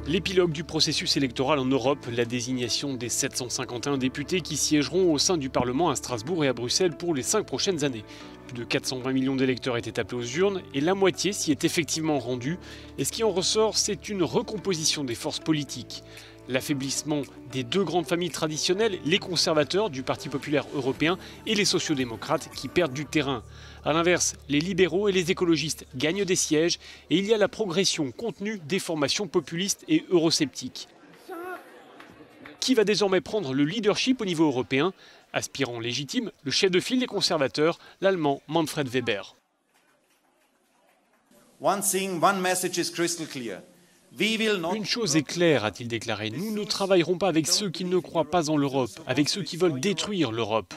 L'épilogue du processus électoral en Europe, la désignation des 751 députés qui siégeront au sein du Parlement à Strasbourg et à Bruxelles pour les 5 prochaines années. Plus de 420 millions d'électeurs étaient appelés aux urnes et la moitié s'y est effectivement rendue. Et ce qui en ressort, c'est une recomposition des forces politiques. L'affaiblissement des deux grandes familles traditionnelles, les conservateurs du Parti populaire européen et les sociaux-démocrates qui perdent du terrain. A l'inverse, les libéraux et les écologistes gagnent des sièges et il y a la progression contenue des formations populistes et eurosceptiques. Qui va désormais prendre le leadership au niveau européen? Aspirant légitime, le chef de file des conservateurs, l'Allemand Manfred Weber. Une chose est claire, a-t-il déclaré, nous ne travaillerons pas avec ceux qui ne croient pas en l'Europe, avec ceux qui veulent détruire l'Europe.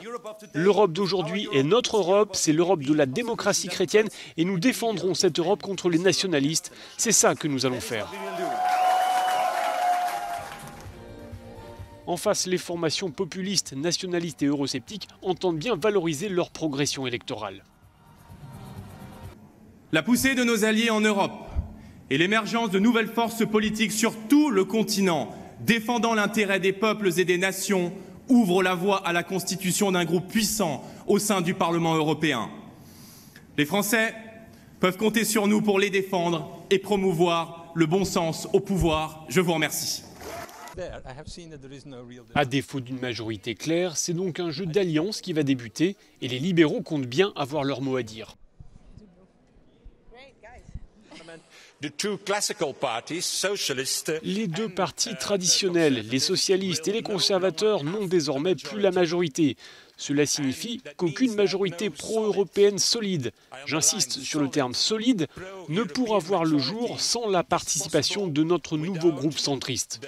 L'Europe d'aujourd'hui est notre Europe, c'est l'Europe de la démocratie chrétienne et nous défendrons cette Europe contre les nationalistes. C'est ça que nous allons faire. En face, les formations populistes, nationalistes et eurosceptiques entendent bien valoriser leur progression électorale. La poussée de nos alliés en Europe et l'émergence de nouvelles forces politiques sur tout le continent, défendant l'intérêt des peuples et des nations, ouvrent la voie à la constitution d'un groupe puissant au sein du Parlement européen. Les Français peuvent compter sur nous pour les défendre et promouvoir le bon sens au pouvoir. Je vous remercie. À défaut d'une majorité claire, c'est donc un jeu d'alliance qui va débuter et les libéraux comptent bien avoir leur mot à dire. Les deux partis traditionnels, les socialistes et les conservateurs, n'ont désormais plus la majorité. Cela signifie qu'aucune majorité pro-européenne solide, j'insiste sur le terme solide, ne pourra voir le jour sans la participation de notre nouveau groupe centriste.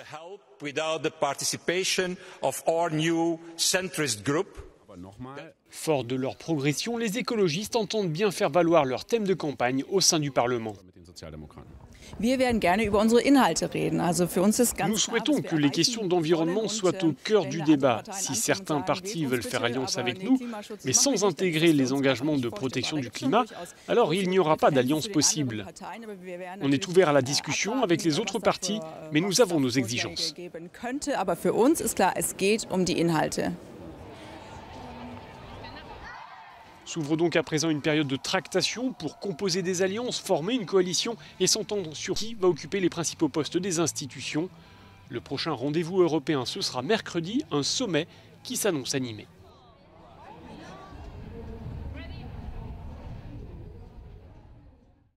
Forts de leur progression, les écologistes entendent bien faire valoir leur thème de campagne au sein du Parlement. Nous souhaitons que les questions d'environnement soient au cœur du débat. Si certains partis veulent faire alliance avec nous, mais sans intégrer les engagements de protection du climat, alors il n'y aura pas d'alliance possible. On est ouvert à la discussion avec les autres partis, mais nous avons nos exigences. S'ouvre donc à présent une période de tractation pour composer des alliances, former une coalition et s'entendre sur qui va occuper les principaux postes des institutions. Le prochain rendez-vous européen, ce sera mercredi, un sommet qui s'annonce animé.